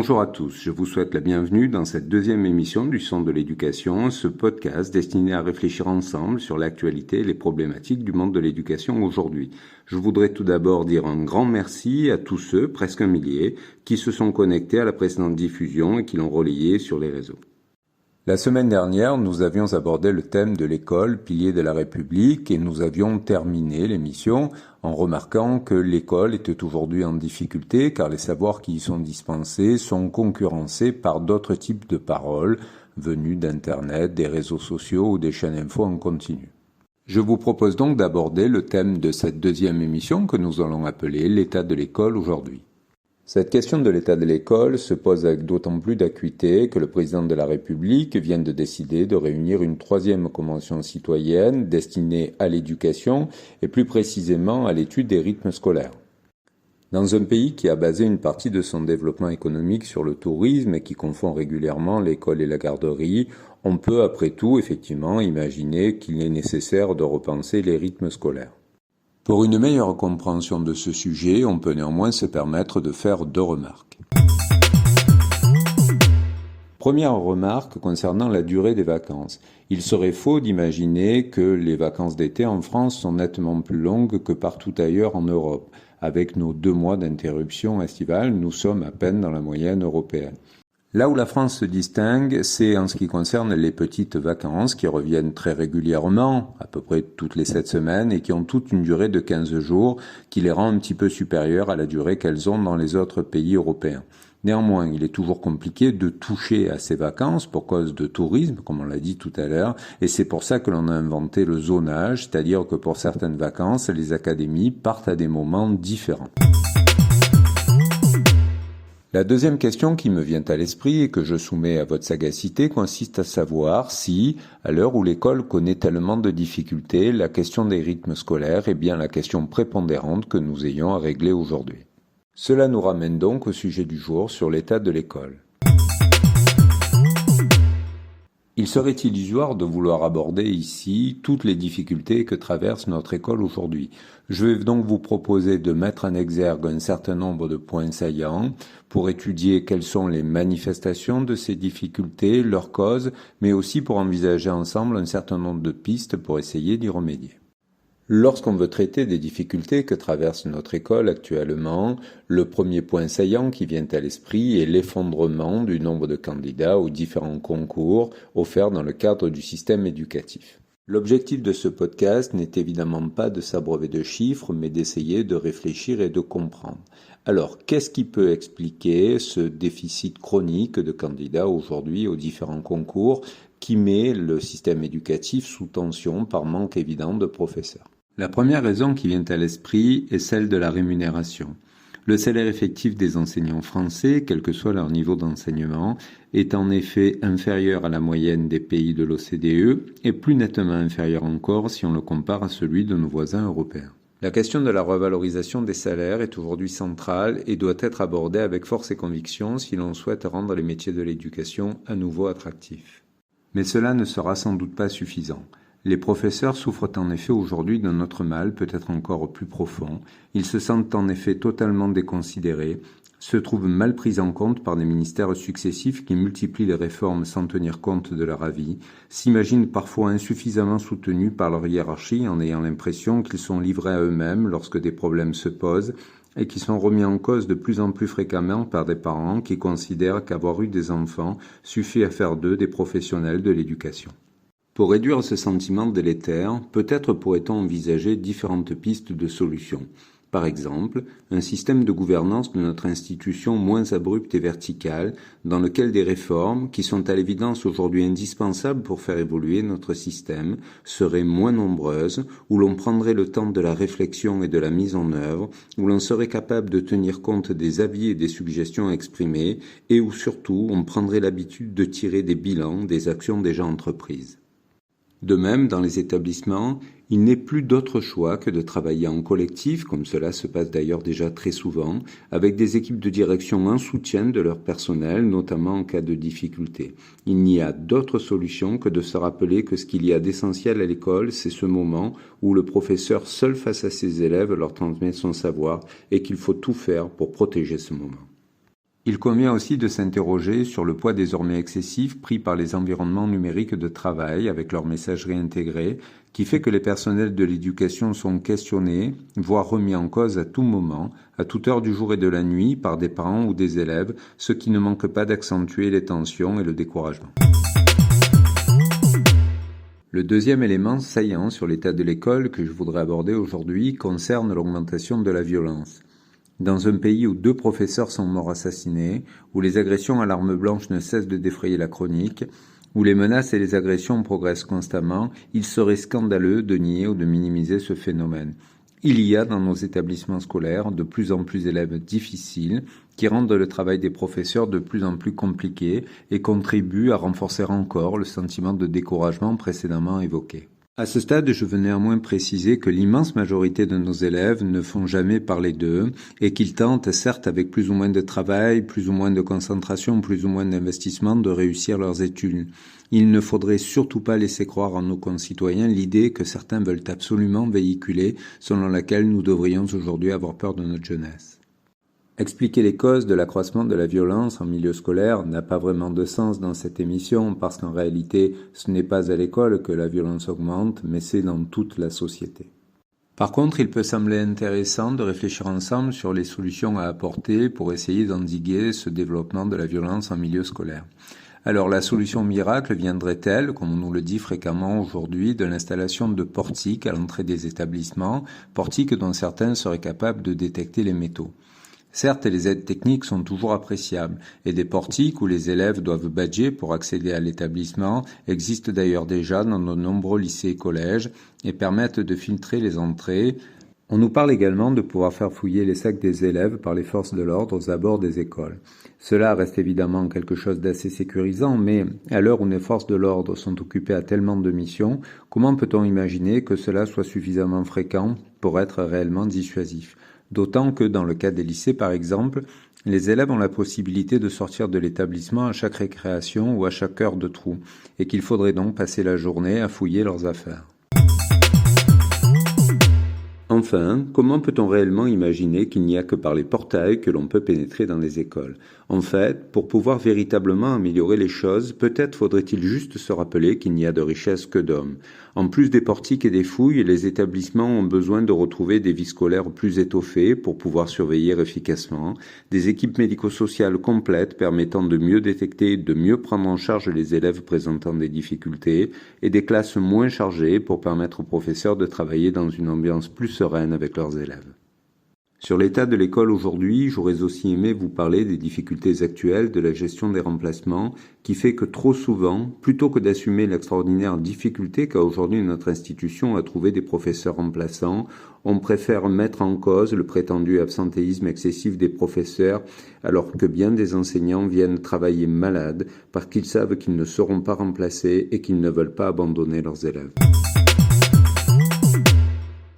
Bonjour à tous, je vous souhaite la bienvenue dans cette deuxième émission du Centre de l'éducation, ce podcast destiné à réfléchir ensemble sur l'actualité et les problématiques du monde de l'éducation aujourd'hui. Je voudrais tout d'abord dire un grand merci à tous ceux, presque un millier, qui se sont connectés à la précédente diffusion et qui l'ont relayé sur les réseaux. La semaine dernière, nous avions abordé le thème de l'école, pilier de la République, et nous avions terminé l'émission en remarquant que l'école était aujourd'hui en difficulté car les savoirs qui y sont dispensés sont concurrencés par d'autres types de paroles venues d'Internet, des réseaux sociaux ou des chaînes info en continu. Je vous propose donc d'aborder le thème de cette deuxième émission que nous allons appeler « L'état de l'école aujourd'hui ». Cette question de l'état de l'école se pose avec d'autant plus d'acuité que le président de la République vient de décider de réunir une troisième convention citoyenne destinée à l'éducation et plus précisément à l'étude des rythmes scolaires. Dans un pays qui a basé une partie de son développement économique sur le tourisme et qui confond régulièrement l'école et la garderie, on peut après tout effectivement imaginer qu'il est nécessaire de repenser les rythmes scolaires. Pour une meilleure compréhension de ce sujet, on peut néanmoins se permettre de faire deux remarques. Première remarque concernant la durée des vacances. Il serait faux d'imaginer que les vacances d'été en France sont nettement plus longues que partout ailleurs en Europe. Avec nos 2 mois d'interruption estivale, nous sommes à peine dans la moyenne européenne. Là où la France se distingue, c'est en ce qui concerne les petites vacances qui reviennent très régulièrement, à peu près toutes les 7 semaines, et qui ont toute une durée de 15 jours, qui les rend un petit peu supérieures à la durée qu'elles ont dans les autres pays européens. Néanmoins, il est toujours compliqué de toucher à ces vacances pour cause de tourisme, comme on l'a dit tout à l'heure, et c'est pour ça que l'on a inventé le zonage, c'est-à-dire que pour certaines vacances, les académies partent à des moments différents. La deuxième question qui me vient à l'esprit et que je soumets à votre sagacité consiste à savoir si, à l'heure où l'école connaît tellement de difficultés, la question des rythmes scolaires est bien la question prépondérante que nous ayons à régler aujourd'hui. Cela nous ramène donc au sujet du jour sur l'état de l'école. Il serait illusoire de vouloir aborder ici toutes les difficultés que traverse notre école aujourd'hui. Je vais donc vous proposer de mettre en exergue un certain nombre de points saillants pour étudier quelles sont les manifestations de ces difficultés, leurs causes, mais aussi pour envisager ensemble un certain nombre de pistes pour essayer d'y remédier. Lorsqu'on veut traiter des difficultés que traverse notre école actuellement, le premier point saillant qui vient à l'esprit est l'effondrement du nombre de candidats aux différents concours offerts dans le cadre du système éducatif. L'objectif de ce podcast n'est évidemment pas de s'abreuver de chiffres, mais d'essayer de réfléchir et de comprendre. Alors, qu'est-ce qui peut expliquer ce déficit chronique de candidats aujourd'hui aux différents concours qui met le système éducatif sous tension par manque évident de professeurs ? La première raison qui vient à l'esprit est celle de la rémunération. Le salaire effectif des enseignants français, quel que soit leur niveau d'enseignement, est en effet inférieur à la moyenne des pays de l'OCDE et plus nettement inférieur encore si on le compare à celui de nos voisins européens. La question de la revalorisation des salaires est aujourd'hui centrale et doit être abordée avec force et conviction si l'on souhaite rendre les métiers de l'éducation à nouveau attractifs. Mais cela ne sera sans doute pas suffisant. Les professeurs souffrent en effet aujourd'hui d'un autre mal, peut-être encore plus profond. Ils se sentent en effet totalement déconsidérés, se trouvent mal pris en compte par des ministères successifs qui multiplient les réformes sans tenir compte de leur avis, s'imaginent parfois insuffisamment soutenus par leur hiérarchie en ayant l'impression qu'ils sont livrés à eux-mêmes lorsque des problèmes se posent et qui sont remis en cause de plus en plus fréquemment par des parents qui considèrent qu'avoir eu des enfants suffit à faire d'eux des professionnels de l'éducation. Pour réduire ce sentiment délétère, peut-être pourrait-on envisager différentes pistes de solutions. Par exemple, un système de gouvernance de notre institution moins abrupte et verticale, dans lequel des réformes, qui sont à l'évidence aujourd'hui indispensables pour faire évoluer notre système, seraient moins nombreuses, où l'on prendrait le temps de la réflexion et de la mise en œuvre, où l'on serait capable de tenir compte des avis et des suggestions exprimées, et où surtout on prendrait l'habitude de tirer des bilans des actions déjà entreprises. De même, dans les établissements, il n'est plus d'autre choix que de travailler en collectif, comme cela se passe d'ailleurs déjà très souvent, avec des équipes de direction en soutien de leur personnel, notamment en cas de difficulté. Il n'y a d'autre solution que de se rappeler que ce qu'il y a d'essentiel à l'école, c'est ce moment où le professeur seul face à ses élèves leur transmet son savoir et qu'il faut tout faire pour protéger ce moment. Il convient aussi de s'interroger sur le poids désormais excessif pris par les environnements numériques de travail avec leur messagerie intégrée, qui fait que les personnels de l'éducation sont questionnés, voire remis en cause à tout moment, à toute heure du jour et de la nuit, par des parents ou des élèves, ce qui ne manque pas d'accentuer les tensions et le découragement. Le deuxième élément saillant sur l'état de l'école que je voudrais aborder aujourd'hui concerne l'augmentation de la violence. Dans un pays où 2 professeurs sont morts assassinés, où les agressions à l'arme blanche ne cessent de défrayer la chronique, où les menaces et les agressions progressent constamment, il serait scandaleux de nier ou de minimiser ce phénomène. Il y a dans nos établissements scolaires de plus en plus d'élèves difficiles qui rendent le travail des professeurs de plus en plus compliqué et contribuent à renforcer encore le sentiment de découragement précédemment évoqué. À ce stade, je veux néanmoins préciser que l'immense majorité de nos élèves ne font jamais parler d'eux et qu'ils tentent, certes avec plus ou moins de travail, plus ou moins de concentration, plus ou moins d'investissement, de réussir leurs études. Il ne faudrait surtout pas laisser croire à nos concitoyens l'idée que certains veulent absolument véhiculer, selon laquelle nous devrions aujourd'hui avoir peur de notre jeunesse. Expliquer les causes de l'accroissement de la violence en milieu scolaire n'a pas vraiment de sens dans cette émission parce qu'en réalité, ce n'est pas à l'école que la violence augmente, mais c'est dans toute la société. Par contre, il peut sembler intéressant de réfléchir ensemble sur les solutions à apporter pour essayer d'endiguer ce développement de la violence en milieu scolaire. Alors la solution miracle viendrait-elle, comme on nous le dit fréquemment aujourd'hui, de l'installation de portiques à l'entrée des établissements, portiques dont certains seraient capables de détecter les métaux. Certes, les aides techniques sont toujours appréciables, et des portiques où les élèves doivent badger pour accéder à l'établissement existent d'ailleurs déjà dans de nombreux lycées et collèges et permettent de filtrer les entrées. On nous parle également de pouvoir faire fouiller les sacs des élèves par les forces de l'ordre aux abords des écoles. Cela reste évidemment quelque chose d'assez sécurisant, mais à l'heure où les forces de l'ordre sont occupées à tellement de missions, comment peut-on imaginer que cela soit suffisamment fréquent pour être réellement dissuasif ? D'autant que dans le cas des lycées par exemple, les élèves ont la possibilité de sortir de l'établissement à chaque récréation ou à chaque heure de trou, et qu'il faudrait donc passer la journée à fouiller leurs affaires. Enfin, comment peut-on réellement imaginer qu'il n'y a que par les portails que l'on peut pénétrer dans les écoles ? En fait, pour pouvoir véritablement améliorer les choses, peut-être faudrait-il juste se rappeler qu'il n'y a de richesse que d'hommes. En plus des portiques et des fouilles, les établissements ont besoin de retrouver des vies scolaires plus étoffées pour pouvoir surveiller efficacement, des équipes médico-sociales complètes permettant de mieux détecter et de mieux prendre en charge les élèves présentant des difficultés, et des classes moins chargées pour permettre aux professeurs de travailler dans une ambiance plus sereine avec leurs élèves. Sur l'état de l'école aujourd'hui, j'aurais aussi aimé vous parler des difficultés actuelles de la gestion des remplacements, qui fait que trop souvent, plutôt que d'assumer l'extraordinaire difficulté qu'a aujourd'hui notre institution à trouver des professeurs remplaçants, on préfère mettre en cause le prétendu absentéisme excessif des professeurs, alors que bien des enseignants viennent travailler malades parce qu'ils savent qu'ils ne seront pas remplacés et qu'ils ne veulent pas abandonner leurs élèves.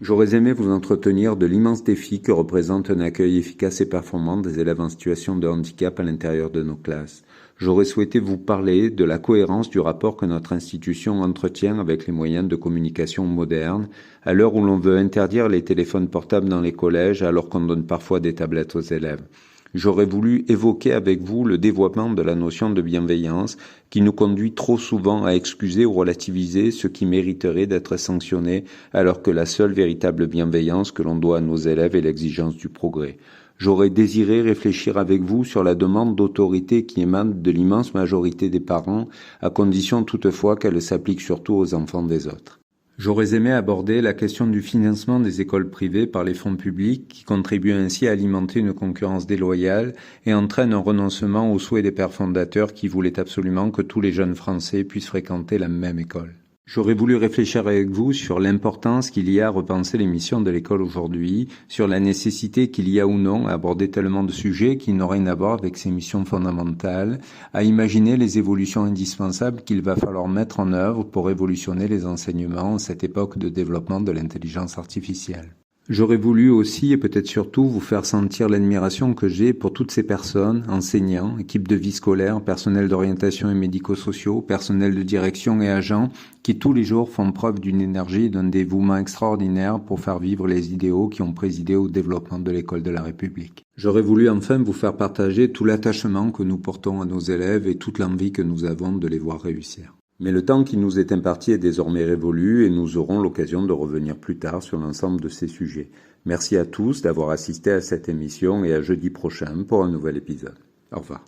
J'aurais aimé vous entretenir de l'immense défi que représente un accueil efficace et performant des élèves en situation de handicap à l'intérieur de nos classes. J'aurais souhaité vous parler de la cohérence du rapport que notre institution entretient avec les moyens de communication modernes, à l'heure où l'on veut interdire les téléphones portables dans les collèges alors qu'on donne parfois des tablettes aux élèves. J'aurais voulu évoquer avec vous le dévoiement de la notion de bienveillance qui nous conduit trop souvent à excuser ou relativiser ce qui mériterait d'être sanctionné alors que la seule véritable bienveillance que l'on doit à nos élèves est l'exigence du progrès. J'aurais désiré réfléchir avec vous sur la demande d'autorité qui émane de l'immense majorité des parents, à condition toutefois qu'elle s'applique surtout aux enfants des autres. J'aurais aimé aborder la question du financement des écoles privées par les fonds publics qui contribuent ainsi à alimenter une concurrence déloyale et entraînent un renoncement aux souhaits des pères fondateurs qui voulaient absolument que tous les jeunes Français puissent fréquenter la même école. J'aurais voulu réfléchir avec vous sur l'importance qu'il y a à repenser les missions de l'école aujourd'hui, sur la nécessité qu'il y a ou non à aborder tellement de sujets qui n'ont rien à voir avec ces missions fondamentales, à imaginer les évolutions indispensables qu'il va falloir mettre en œuvre pour révolutionner les enseignements en cette époque de développement de l'intelligence artificielle. J'aurais voulu aussi et peut-être surtout vous faire sentir l'admiration que j'ai pour toutes ces personnes, enseignants, équipes de vie scolaire, personnel d'orientation et médico-sociaux, personnel de direction et agents, qui tous les jours font preuve d'une énergie et d'un dévouement extraordinaire pour faire vivre les idéaux qui ont présidé au développement de l'école de la République. J'aurais voulu enfin vous faire partager tout l'attachement que nous portons à nos élèves et toute l'envie que nous avons de les voir réussir. Mais le temps qui nous est imparti est désormais révolu et nous aurons l'occasion de revenir plus tard sur l'ensemble de ces sujets. Merci à tous d'avoir assisté à cette émission et à jeudi prochain pour un nouvel épisode. Au revoir.